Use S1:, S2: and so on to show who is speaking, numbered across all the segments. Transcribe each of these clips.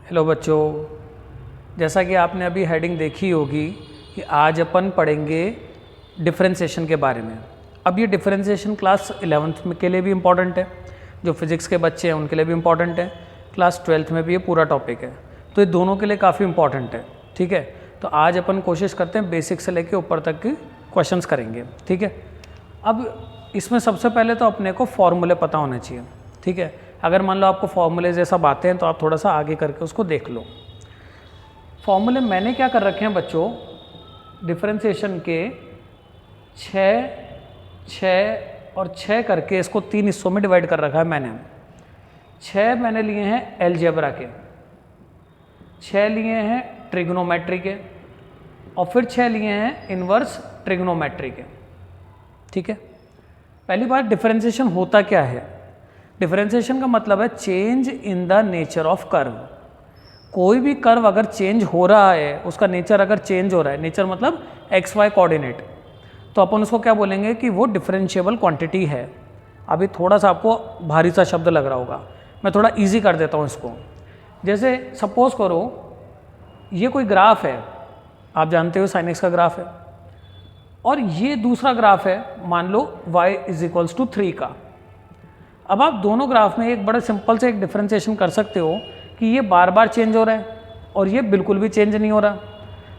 S1: Hello बच्चों, जैसा कि आपने अभी हेडिंग देखी होगी कि आज अपन पढ़ेंगे डिफरेंशिएशन के बारे में। अब ये डिफरेंशिएशन क्लास 11th में के लिए भी इम्पॉर्टेंट है, जो फिज़िक्स के बच्चे हैं उनके लिए भी इम्पॉर्टेंट है, क्लास 12th में भी ये पूरा टॉपिक है, तो ये दोनों के लिए काफ़ी इम्पॉर्टेंट है। ठीक है, तो आज अपन कोशिश करते हैं बेसिक से लेके ऊपर तक की क्वेश्चंस करेंगे। ठीक है, अब इसमें सबसे पहले तो अपने को फॉर्मूले पता होने चाहिए। ठीक है, अगर मान लो आपको फॉर्मूले जैसा आते हैं तो आप थोड़ा सा आगे करके उसको देख लो। फॉर्मूले मैंने क्या कर रखे हैं बच्चों, डिफरेंशिएशन के 6 और 6 करके इसको 3 हिस्सों में डिवाइड कर रखा है मैंने। 6 मैंने लिए हैं एलजेब्रा के, 6 लिए हैं ट्रिग्नोमेट्री के, और फिर 6 लिए हैं इन्वर्स ट्रिग्नोमेट्री के। ठीक है, पहली बात डिफरेंशिएशन होता क्या है। डिफरेंशिएशन का मतलब है change in the nature of curve. कोई भी कर्व अगर चेंज हो रहा है, उसका नेचर अगर चेंज हो रहा है, नेचर मतलब एक्स वाई कोऑर्डिनेट, तो अपन उसको क्या बोलेंगे कि वो डिफरेंशिएबल क्वांटिटी है। अभी थोड़ा सा आपको भारी सा शब्द लग रहा होगा, मैं थोड़ा इजी कर देता हूँ इसको। जैसे सपोज करो ये कोई ग्राफ है, आप जानते हो साइन एक्स का ग्राफ है, और ये दूसरा ग्राफ है, मान लो y = 3 का। अब आप दोनों ग्राफ में एक बड़ा सिंपल से एक डिफरेंशिएशन कर सकते हो कि ये बार बार चेंज हो रहा है और ये बिल्कुल भी चेंज नहीं हो रहा।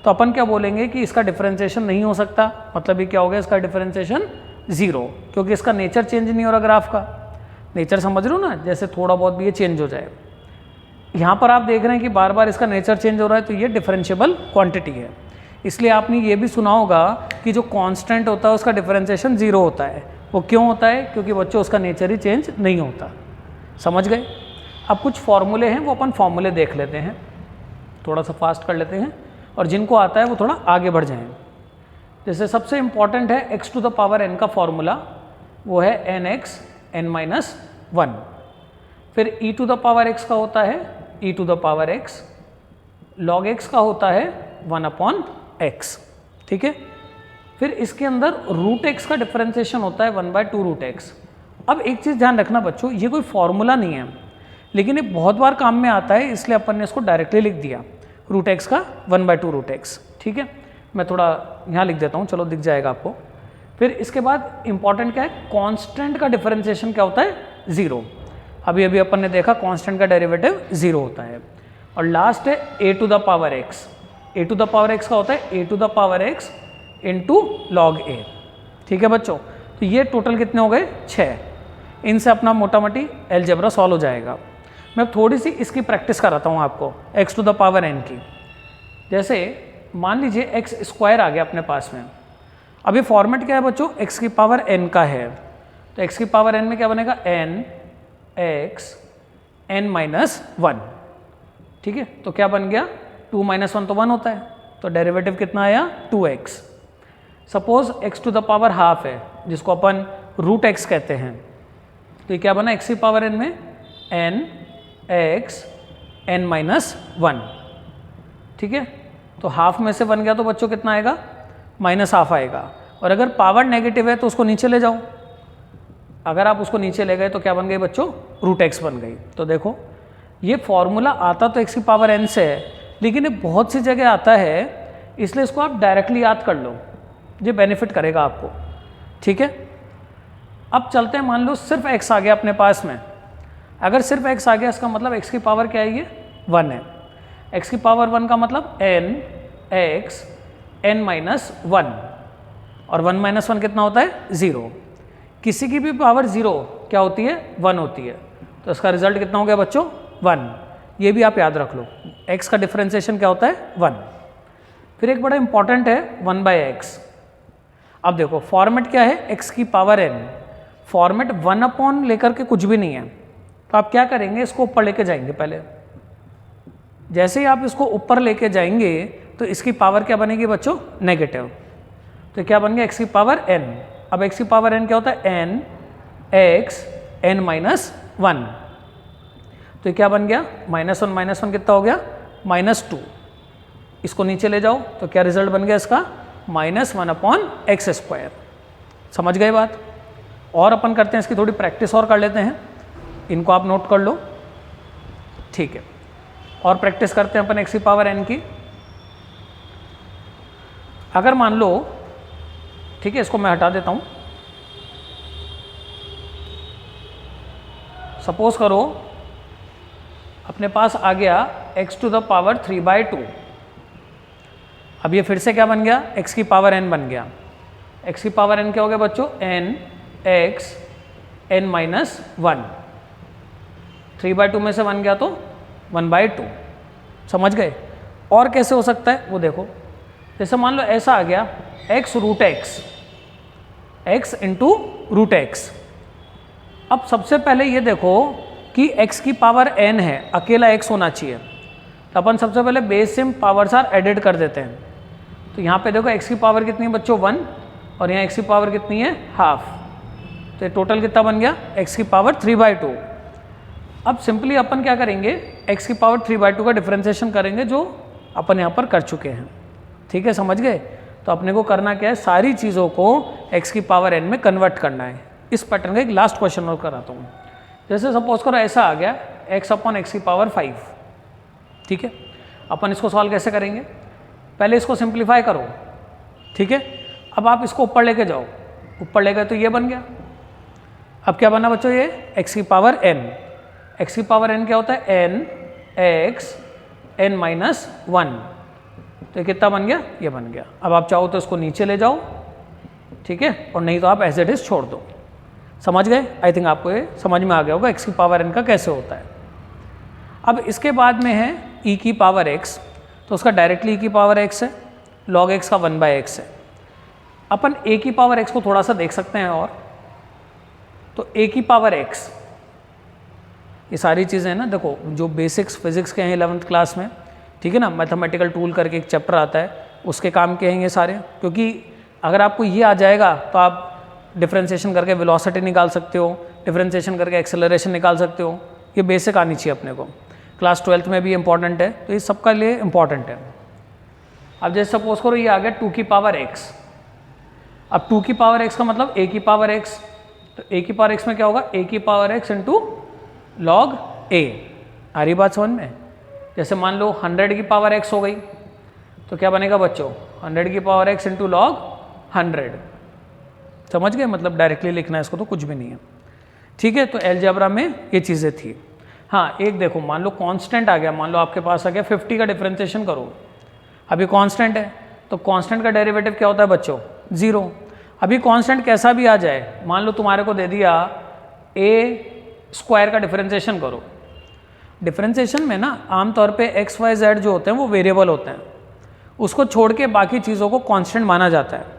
S1: तो अपन क्या बोलेंगे कि इसका डिफरेंशिएशन नहीं हो सकता, मतलब ये क्या हो गया, इसका डिफरेंशिएशन 0, क्योंकि इसका नेचर चेंज नहीं हो रहा। ग्राफ का नेचर समझ रहे हो ना, जैसे थोड़ा बहुत भी ये चेंज हो जाए। यहाँ पर आप देख रहे हैं कि बार बार इसका नेचर चेंज हो रहा है, तो ये डिफरेंशिएबल क्वांटिटी है। इसलिए आपने ये भी सुना होगा कि जो कांस्टेंट होता है उसका डिफरेंशिएशन 0 होता है। वो क्यों होता है? क्योंकि बच्चों उसका नेचर ही चेंज नहीं होता। समझ गए? अब कुछ फॉर्मूले हैं, वो अपन फॉर्मूले देख लेते हैं, थोड़ा सा फास्ट कर लेते हैं, और जिनको आता है वो थोड़ा आगे बढ़ जाएं। जैसे सबसे इंपॉर्टेंट है x⁴n का फॉर्मूला, वो है nx n-1। फिर e⁴x का होता है e⁴x, log x का होता है 1/x। ठीक है, फिर इसके अंदर √x का डिफरेंशिएशन होता है 1/2√x। अब एक चीज़ ध्यान रखना बच्चों, ये कोई फॉर्मूला नहीं है, लेकिन ये बहुत बार काम में आता है, इसलिए अपन ने इसको डायरेक्टली लिख दिया, √x का 1/2√x। ठीक है, मैं थोड़ा यहाँ लिख देता हूँ, चलो दिख जाएगा आपको। फिर इसके बाद इंपॉर्टेंट क्या है, कांस्टेंट का डिफरेंशिएशन क्या होता है, 0। अभी अभी अपन ने देखा कांस्टेंट का डेरिवेटिव 0 होता है। और लास्ट है a⁴x। a⁴x का होता है a⁴x × log a। ठीक है बच्चों, तो ये टोटल कितने हो गए, 6। इनसे अपना मोटा मोटी एलजेब्रा सॉल्व हो जाएगा। मैं थोड़ी सी इसकी प्रैक्टिस कराता हूँ आपको x⁴n की। जैसे मान लीजिए x² आ गया अपने पास में। अभी फॉर्मेट क्या है बच्चों, x⁴n का है, तो x⁴n में क्या बनेगा, n(x n-1). ठीक है, तो क्या बन गया, 2 - 1 तो 1 होता है, तो डेरिवेटिव कितना आया, 2x। सपोज x⁴½ है, जिसको अपन √x कहते हैं, तो ये क्या बना, x⁴n में n(x n-1). ठीक है, तो हाफ में से 1 गया तो बच्चों कितना आएगा, -½ आएगा। और अगर पावर नेगेटिव है तो उसको नीचे ले जाओ, अगर आप उसको नीचे ले गए तो क्या बन गई बच्चों, √x बन गई। तो देखो ये फॉर्मूला आता तो x⁴n से है, लेकिन ये बहुत सी जगह आता है, इसलिए इसको आप डायरेक्टली याद कर लो, ये बेनिफिट करेगा आपको। ठीक है, अब चलते हैं, मान लो सिर्फ x आ गया अपने पास में। अगर सिर्फ x आ गया, इसका मतलब x की पावर क्या है, ये 1 है। x⁴1 का मतलब n(x n-1), और 1 - 1 कितना होता है, 0। किसी की भी पावर 0 क्या होती है, 1 होती है, तो इसका रिजल्ट कितना हो गया बच्चों, 1। ये भी आप याद रख लो, x का डिफरेंशिएशन क्या होता है, 1। फिर एक बड़ा इंपॉर्टेंट है 1/x। अब देखो फॉर्मेट क्या है, x⁴n, फॉर्मेट 1/ लेकर के कुछ भी नहीं है, तो आप क्या करेंगे, इसको ऊपर लेके जाएंगे। पहले जैसे ही आप इसको ऊपर लेके जाएंगे तो इसकी पावर क्या बनेगी बच्चों, नेगेटिव। तो क्या बन गया, x⁴n। अब x⁴n क्या होता है, n(x n-1). तो क्या बन गया, -1 - 1 कितना हो गया, -2। इसको नीचे ले जाओ तो क्या रिजल्ट बन गया इसका, -1/x²। समझ गए बात? और अपन करते हैं इसकी थोड़ी प्रैक्टिस और कर लेते हैं, इनको आप नोट कर लो। ठीक है, और प्रैक्टिस करते हैं अपन एक्स की पावर एन की। अगर मान लो, ठीक है, इसको मैं हटा देता हूँ। सपोज करो अपने पास आ गया x टू द पावर 3/2। अब ये फिर से क्या बन गया, x की पावर n बन गया। x की पावर n क्या हो गया बच्चों, n x n माइनस 1। 3/2 में से 1 गया तो 1/2। समझ गए। और कैसे हो सकता है वो देखो, जैसे मान लो ऐसा आ गया x root x, x into root x. अब सबसे पहले ये देखो कि x की पावर n है, अकेला x होना चाहिए, तो अपन सबसे पहले base same powers are added कर देते हैं। तो यहाँ पे देखो x की पावर कितनी है बच्चों 1, और यहाँ x की पावर कितनी है हाफ, तो ये टोटल कितना बन गया x की पावर 3/2। अब सिंपली अपन क्या करेंगे, x की पावर 3/2 का डिफरेंशिएशन करेंगे जो अपन यहाँ पर कर चुके हैं। ठीक है, समझ गए। तो अपने को करना क्या है, सारी चीज़ों को x की पावर n में कन्वर्ट करना है। इस पैटर्न का एक लास्ट क्वेश्चन और कराता हूँ। जैसे सपोज करो ऐसा आ गया x अपॉन x की पावर 5। ठीक है, अपन इसको सॉल्व कैसे करेंगे, पहले इसको सिंप्लीफाई करो। ठीक है, अब आप इसको ऊपर लेके जाओ, ऊपर ले गए तो ये बन गया। अब क्या बना बच्चों, ये x की पावर n। x की पावर n क्या होता है, n x n माइनस 1। तो ये कितना बन गया, ये बन गया। अब आप चाहो तो इसको नीचे ले जाओ, ठीक है, और नहीं तो आप एज इट इज छोड़ दो। समझ गए। आई थिंक आपको ये समझ में आ गया होगा x की पावर n का कैसे होता है। अब इसके बाद में है e की पावर x, तो उसका डायरेक्टली e की पावर x है, log x का 1/x है। अपन a की पावर x को थोड़ा सा देख सकते हैं, और तो a की पावर x, ये सारी चीज़ें हैं ना, देखो जो बेसिक्स फिजिक्स के हैं 11th क्लास में, ठीक है ना, मैथमेटिकल टूल करके एक चैप्टर आता है, उसके काम के हैं ये सारे। क्योंकि अगर आपको ये आ जाएगा तो आप डिफरेंशिएशन करके वेलोसिटी निकाल सकते हो, डिफरेंशिएशन करके एक्सेलरेशन निकाल सकते हो। ये बेसिक आनी चाहिए अपने को, क्लास 12th में भी इंपॉर्टेंट है, तो ये सबका लिए इंपॉर्टेंट है। अब जैसे सपोज करो ये आ गया 2 की पावर x। अब 2 की पावर x का मतलब a की पावर x, तो a की पावर x में क्या होगा, a की power x into log a। आ रही बात समझ में। जैसे मान लो 100 की पावर x हो गई, तो क्या बनेगा बच्चों, 100 की पावर x इंटू लॉग 100। समझ गए, मतलब डायरेक्टली लिखना है इसको तो कुछ भी नहीं है। ठीक है, तो अलजेब्रा में ये चीज़ें थी। हाँ, एक देखो, मान लो कांस्टेंट आ गया, मान लो आपके पास आ गया 50 का डिफरेंशिएशन करो। अभी कांस्टेंट है, तो कांस्टेंट का डेरिवेटिव क्या होता है बच्चों, 0। अभी कांस्टेंट कैसा भी आ जाए, मान लो तुम्हारे को दे दिया a² का डिफरेंशिएशन करो। डिफरेंशिएशन में ना आमतौर पे x, y, z जो होते हैं वो वेरिएबल होते हैं, उसको छोड़ के बाकी चीज़ों को कांस्टेंट माना जाता है।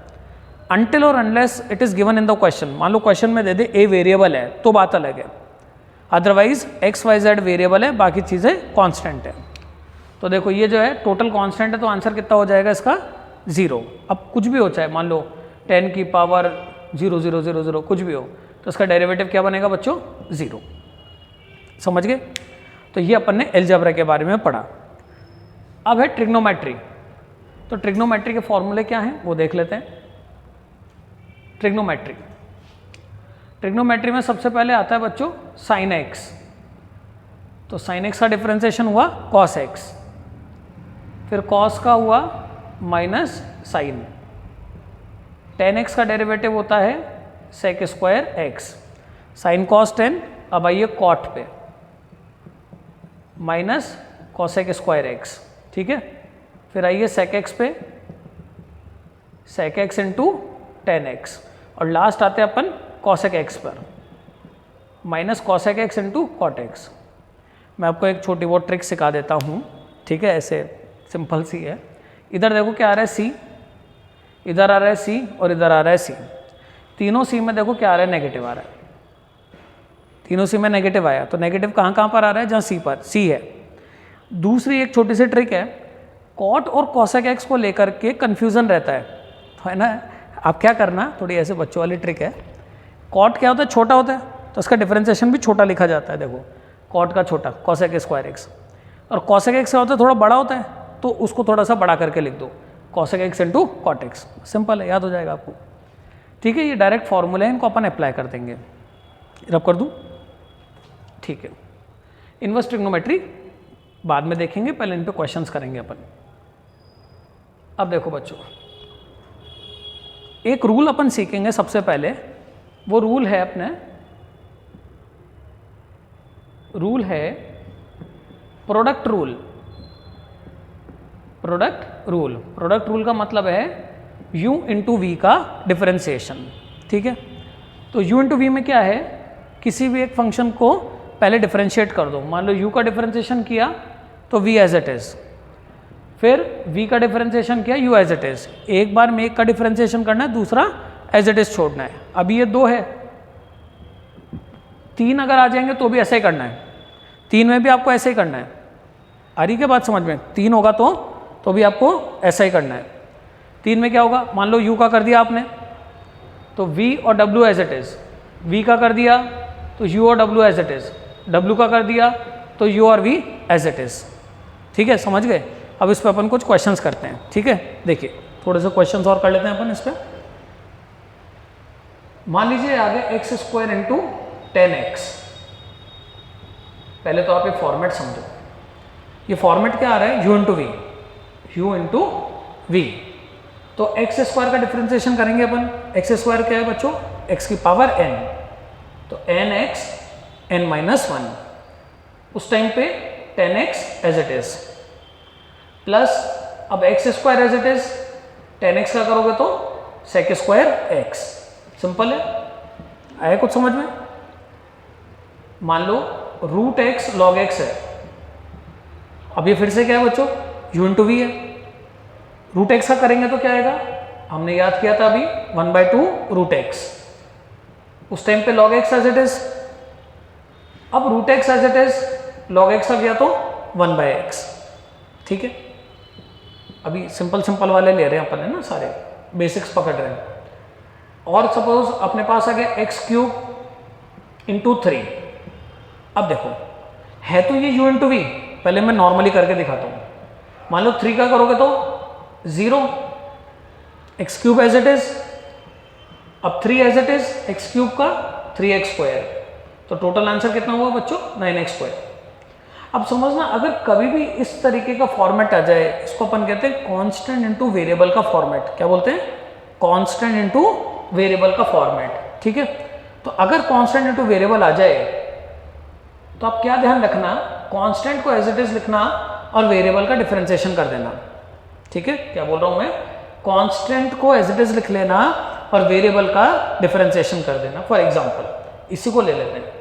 S1: अनटिल और unless it is given in the question. मान लो क्वेश्चन में दे दे a वेरिएबल है तो बात अलग है, otherwise x, y, z variable है, बाकी चीज़ें कांस्टेंट है। तो देखो ये जो है टोटल कांस्टेंट है, तो आंसर कितना हो जाएगा इसका 0। अब कुछ भी हो चाहे, मान लो 10 की पावर 0000 कुछ भी हो, तो इसका डेरिवेटिव क्या बनेगा बच्चों, 0। समझ गए। तो ये अपन ने अलजेब्रा के बारे में पढ़ा। अब है ट्रिग्नोमेट्री। तो ट्रिग्नोमेट्री के फॉर्मूले क्या हैं वो देख लेते हैं। ट्रिग्नोमेट्री, ट्रिग्नोमेट्री में सबसे पहले आता है बच्चों साइन x। तो साइन x का डिफरेंशिएशन हुआ कॉस x, फिर कॉस का हुआ माइनस साइन। टेन एक्स का डेरिवेटिव होता है sec square x, sine cos 10। अब आइए कॉट पे, माइनस कॉसेक स्क्वायर x। ठीक है, फिर आइए सेक x पे, सेक x इंटू 10x, और लास्ट आते हैं अपन कॉसेक x पर, minus cosec x into cot x। मैं आपको एक छोटी बहुत ट्रिक सिखा देता हूँ, ठीक है, ऐसे सिंपल सी है। इधर देखो क्या आ रहा है c, इधर आ रहा है c, और इधर आ रहा है c। तीनों c में देखो क्या आ रहा है, नेगेटिव आ रहा है। तीनों c में नेगेटिव आया, तो नेगेटिव कहाँ कहाँ पर आ रहा है, जहाँ c पर, c है। दूसरी एक छोटी सी ट्रिक है, कॉट और कॉसेक x को लेकर के कन्फ्यूज़न रहता है, तो है ना। आप क्या करना, थोड़ी ऐसे बच्चों वाली ट्रिक है। कॉट क्या होता है, छोटा होता है, तो इसका डिफरेंशिएशन भी छोटा लिखा जाता है। देखो कॉट का छोटा, कॉसेक स्क्वायर x, और कॉसेक x क्या होता है, थोड़ा बड़ा होता है, तो उसको थोड़ा सा बड़ा करके लिख दो, cosec x into cot x। Simple है, याद हो जाएगा आपको। ठीक है, ये डायरेक्ट फॉर्मूले हैं, इनको अपन अप्लाई कर देंगे। रब कर दूँ, ठीक है। इनवर्स ट्रिग्नोमेट्री बाद में देखेंगे, पहले इन पे क्वेश्चंस करेंगे अपन। अब देखो बच्चों, एक रूल अपन सीखेंगे सबसे पहले। वो रूल है अपने, रूल है product rule. Product rule, product rule का मतलब है u इंटू वी का डिफरेंशिएशन। ठीक है, तो u इंटू वी में क्या है, किसी भी एक फंक्शन को पहले डिफरेंशिएट कर दो। मान लो u का डिफरेंशिएशन किया तो v एज इट इज, फिर v का डिफरेंशिएशन किया u एज इट इज। एक बार में एक का डिफरेंशिएशन करना है, दूसरा एज इट इज छोड़ना है। अभी ये 2 है, 3 अगर आ जाएंगे तो भी ऐसे ही करना है, 3 में भी आपको ऐसे ही करना है। आ रही क्या बात समझ में? 3 होगा तो भी आपको ऐसा ही करना है। 3 में क्या होगा, मान लो u का कर दिया आपने तो v और w as it is, v का कर दिया तो u और w as it is, w का कर दिया तो u और v एज इट इज। ठीक है, समझ गए? अब इस पर अपन कुछ क्वेश्चंस करते हैं। ठीक है, देखिए थोड़े से क्वेश्चंस और कर लेते हैं अपन इस पर। मान लीजिए आगे एक्स स्क्वायर इंटू 10x। पहले तो आप ये फॉर्मेट समझो, ये फॉर्मेट क्या आ रहा है, u into v, u into v. तो एक्स स्क्वायर का डिफरेंशिएशन करेंगे अपन। एक्स स्क्वायर क्या है बच्चों, x की पावर n, तो nx n माइनस 1। उस टाइम पे 10x as it is, plus अब x square as it is, 10x का करोगे तो सेक स्क्वायर x। सिंपल है, आया कुछ समझ में? मान लो रूट x लॉग x है। अब ये फिर से क्या है बच्चों, u इंटू वी है। रूट x का करेंगे तो क्या आएगा, हमने याद किया था अभी 1/2 रूट x। उस टाइम पे log x as it is. अब root x as it is, log x आ गया तो 1/x। ठीक है, अभी सिंपल सिंपल वाले ले रहे हैं अपन, है ना, सारे बेसिक्स पकड़ रहे हैं। और सपोज अपने पास आ गया एक्स क्यूब इंटू 3। अब देखो है तो ये u इंटू वी, पहले मैं नॉर्मली करके दिखाता हूँ। मान लो 3 का करोगे तो 0, x cube as it is, अब 3 as it is, x cube का 3x स्क्वायर, तो टोटल आंसर कितना हुआ बच्चों, 9x स्क्वायर। अब समझना, अगर कभी भी इस तरीके का फॉर्मेट आ जाए, इसको अपन कहते हैं कांस्टेंट इनटू वेरिएबल का फॉर्मेट। क्या बोलते हैं, कांस्टेंट इनटू वेरिएबल का फॉर्मेट। ठीक है, तो अगर कांस्टेंट इनटू वेरिएबल आ जाए तो आप क्या ध्यान रखना, कांस्टेंट को एज इट इज लिखना और वेरिएबल का डिफरेंशिएशन कर देना। ठीक है, क्या बोल रहा हूं मैं, कांस्टेंट को एज इट इज लिख लेना और वेरिएबल का डिफरेंशिएशन कर देना। फॉर एग्जांपल इसी को ले लेते हैं।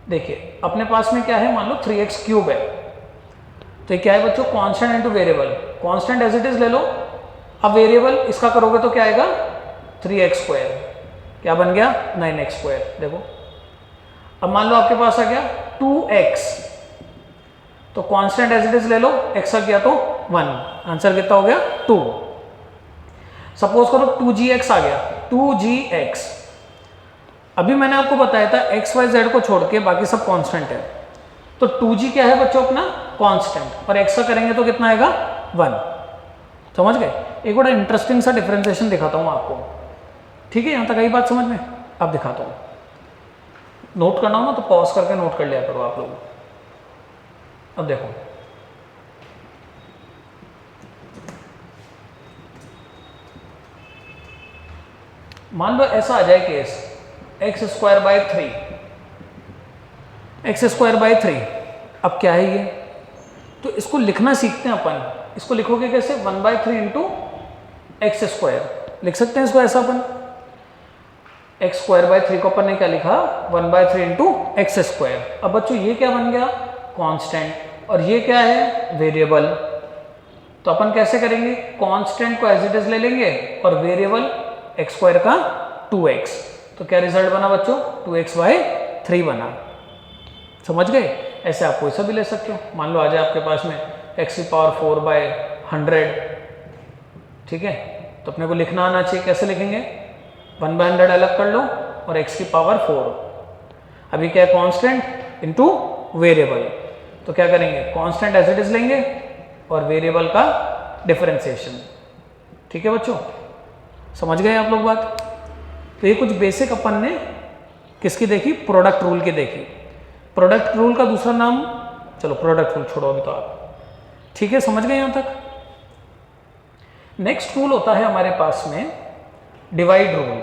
S1: देखिए अपने पास में क्या है, मान लो 3x क्यूब है, तो ये क्या है बच्चों, constant into variable. Constant as it is ले लो, अब वेरिएबल इसका करोगे तो क्या आएगा, 3x स्क्वायर, क्या बन गया 9x स्क्वायर। देखो अब मान लो आपके पास आ गया 2x, तो कांस्टेंट एज इट इज ले लो, x आ गया तो 1, आंसर कितना हो गया 2। सपोज करो 2gx आ गया, 2gx। अभी मैंने आपको बताया था x y z को छोड़ के बाकी सब कांस्टेंट है, तो 2g क्या है बच्चों अपना कांस्टेंट, और x का करेंगे तो कितना आएगा 1। समझ गए? एक बड़ा इंटरेस्टिंग सा डिफरेंशिएशन दिखाता हूँ आपको। ठीक है, यहाँ तक आई बात समझ में? अब दिखाता हूँ, नोट करना हो ना तो पॉज करके नोट कर लिया करो आप लोग। अब देखो मान लो ऐसा आ जाए case, x square by 3, x square by 3। अब क्या है ये, तो इसको लिखना सीखते हैं अपन। इसको लिखोगे कैसे, 1/3 इंटू एक्स स्क्वायर लिख सकते हैं इसको ऐसा अपन। एक्स स्क्वायर बाई 3 को अपन ने क्या लिखा, 1/3 इंटू एक्स स्क्वायर। अब बच्चों ये क्या बन गया, कांस्टेंट, और ये क्या है वेरिएबल। तो अपन कैसे करेंगे, कांस्टेंट को एज इट इज ले लेंगे और वेरिएबल एक्स स्क्वायर का 2x, तो क्या रिजल्ट बना बच्चों, 2x/3 बना। समझ गए? ऐसे आप कोई सा भी ले सकते हो। मान लो आ जाए आपके पास में x की पावर 4/100। ठीक है, तो अपने को लिखना आना चाहिए, कैसे लिखेंगे, 1/100 अलग कर लो और x की पावर 4। अभी क्या है, कांस्टेंट इनटू वेरिएबल, तो क्या करेंगे, कांस्टेंट एज इट इज लेंगे और वेरिएबल का डिफरेंशिएशन। ठीक है बच्चों, समझ गए आप लोग बात? तो ये कुछ बेसिक अपन ने किसकी देखी, प्रोडक्ट रूल की देखी। प्रोडक्ट रूल का दूसरा नाम चलो प्रोडक्ट रूल छोड़ो अभी तो आप, ठीक है, समझ गए यहाँ तक। नेक्स्ट रूल होता है हमारे पास में डिवाइड रूल।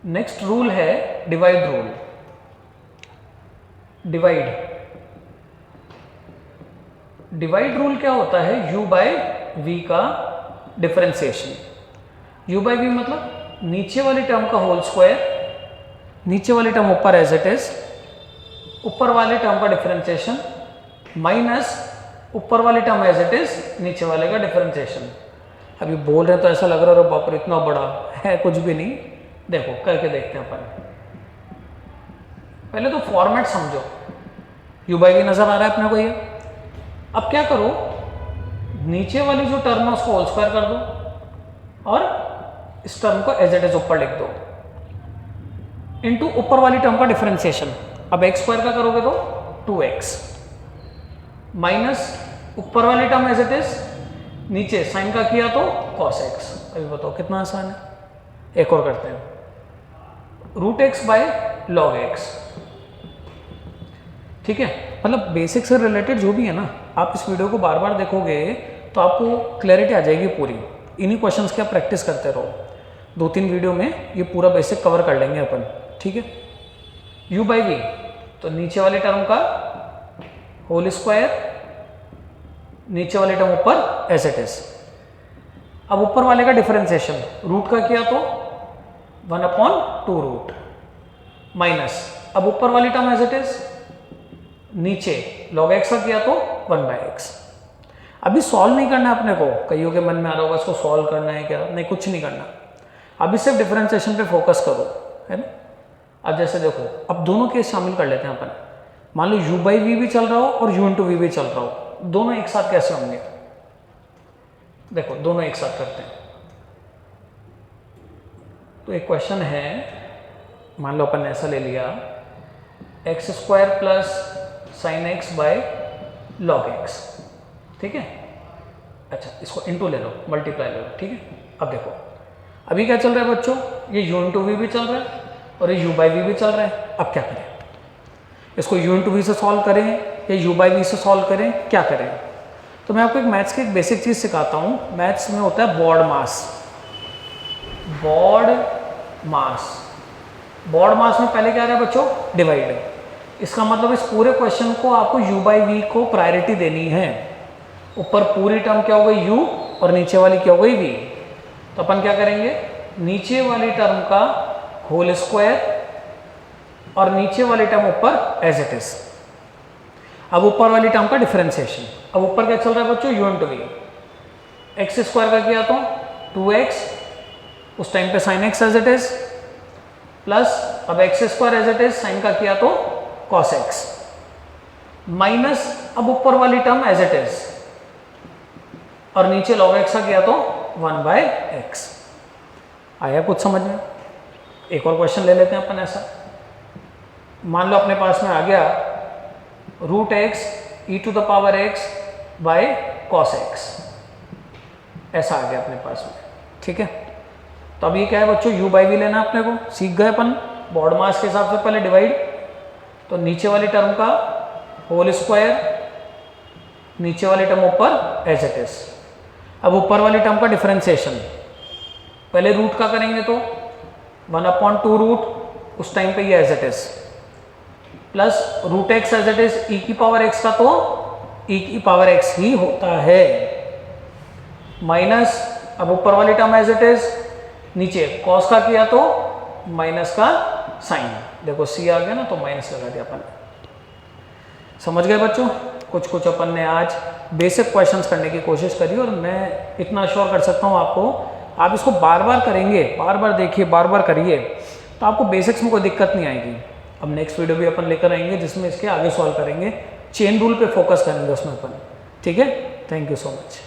S1: नेक्स्ट रूल है डिवाइड रूल। डिवाइड रूल क्या होता है? u बाय वी का डिफरेंशिएशन। u बाय वी मतलब नीचे वाली टर्म का होल स्क्वायर, नीचे वाली टर्म ऊपर एज इट इज, ऊपर वाले टर्म का डिफरेंशिएशन माइनस ऊपर वाली टर्म एज इट इज, नीचे वाले का डिफरेंशिएशन। अभी बोल रहे हैं तो ऐसा लग रहा है बाप रे इतना बड़ा है, कुछ भी नहीं। देखो करके देखते हैं अपन। पहले तो फॉर्मेट समझो। u बाई वी नजर आ रहा है अपने को ये। अब क्या करो, नीचे वाली जो टर्म है उसको होल स्क्वायर कर दो और इस टर्म को एज इट इज ऊपर लिख दो, इनटू ऊपर वाली टर्म का डिफरेंशिएशन। अब एक्स स्क्वायर का करोगे तो 2x माइनस ऊपर वाली टर्म एज इट इज, नीचे साइन का किया तो cos x। अभी बताओ कितना आसान है। एक और करते हैं, root x by log x. ठीक है, मतलब बेसिक से रिलेटेड जो भी है ना, आप इस वीडियो को बार बार देखोगे तो आपको क्लैरिटी आ जाएगी पूरी। इन्हीं क्वेश्चंस की आप प्रैक्टिस करते रहो। 2-3 वीडियो में ये पूरा बेसिक कवर कर लेंगे अपन। ठीक है, u बाई वी तो नीचे वाली टर्म का होल स्क्वायर, नीचे वाली टर्म ऊपर एज इट इज। अब ऊपर वाले का डिफरेंशिएशन रूट का किया तो 1/2 रूट माइनस, अब ऊपर वाली टर्म एज इट इज, नीचे log x का किया तो 1/x। अभी सॉल्व नहीं करना अपने को। कईयों के मन में आ रहा होगा इसको सॉल्व करना है क्या? नहीं, कुछ नहीं करना। अभी सिर्फ डिफरेंशिएशन पे फोकस करो, है ना। अब जैसे देखो, अब दोनों केस शामिल कर लेते हैं अपन। मान लो u बाई वी भी चल रहा हो और u इंटू वी भी चल रहा हो, दोनों एक साथ कैसे होंगे? देखो दोनों एक साथ करते हैं। तो एक क्वेश्चन है, मान लो अपन ने ऐसा ले लिया, x square plus sine x by log x. ठीक है, अच्छा इसको इंटू ले लो, मल्टीप्लाई ले लो। ठीक है, अब देखो अभी क्या चल रहा है बच्चों, ये u इंटू वी भी चल रहा है और ये u बाई वी भी चल रहा है। अब क्या करें? इसको u इंटू वी से सॉल्व करें या u बाई वी से सॉल्व करें, क्या करें? तो मैं आपको एक मैथ्स की एक बेसिक चीज़ सिखाता हूँ। मैथ्स में होता है बॉड मास। बॉड मास में पहले क्या आ रहा है बच्चों? डिवाइड। इसका मतलब इस पूरे क्वेश्चन को आपको u बाई वी को प्रायोरिटी देनी है। ऊपर पूरी टर्म क्या हो गई u और नीचे वाली क्या हो गई v। तो अपन क्या करेंगे, नीचे वाली टर्म का होल स्क्वायर और नीचे वाली टर्म ऊपर एज इट इज। अब ऊपर वाली टर्म का डिफरेंशिएशन। अब ऊपर क्या चल रहा है बच्चों? u into v. X square का किया तो 2x, उस टाइम पे sine x as it is, plus अब x square as it is, sine का किया तो cos x, माइनस अब ऊपर वाली टर्म एज इट इज और नीचे log x का किया तो 1/x। आया कुछ समझ में? एक और क्वेश्चन ले लेते हैं अपन ऐसा। मान लो अपने पास में आ गया root x e to the power x by cos x, ऐसा आ गया अपने पास में। ठीक है, तो अब ये क्या है बच्चों? u बाई वी लेना अपने को। सीख गए अपन बॉड मास के हिसाब से पहले डिवाइड। तो नीचे वाली टर्म का होल स्क्वायर, नीचे वाली टर्म ऊपर एज इट इज। अब ऊपर वाली टर्म का डिफरेंशिएशन पहले रूट का करेंगे तो 1/2 रूट, उस टाइम पे ये as it is, plus root x as it is, e की पावर एक्स का तो ई की पावर एक्स ही होता है, माइनस अब ऊपर वाली टर्म एज इट इज, नीचे कॉस का किया तो माइनस का साइन। देखो सी आ गया ना, तो माइनस लगा दिया अपन। समझ गए बच्चों? कुछ अपन ने आज बेसिक क्वेश्चंस करने की कोशिश करी और मैं इतना श्योर कर सकता हूँ आपको, आप इसको बार बार करेंगे, बार बार देखिए, बार बार करिए, तो आपको बेसिक्स में कोई दिक्कत नहीं आएगी। अब नेक्स्ट वीडियो भी अपन लेकर आएंगे जिसमें इसके आगे सॉल्व करेंगे, चेन रूल पे फोकस करेंगे उसमें अपन। ठीक है, थैंक यू सो मच।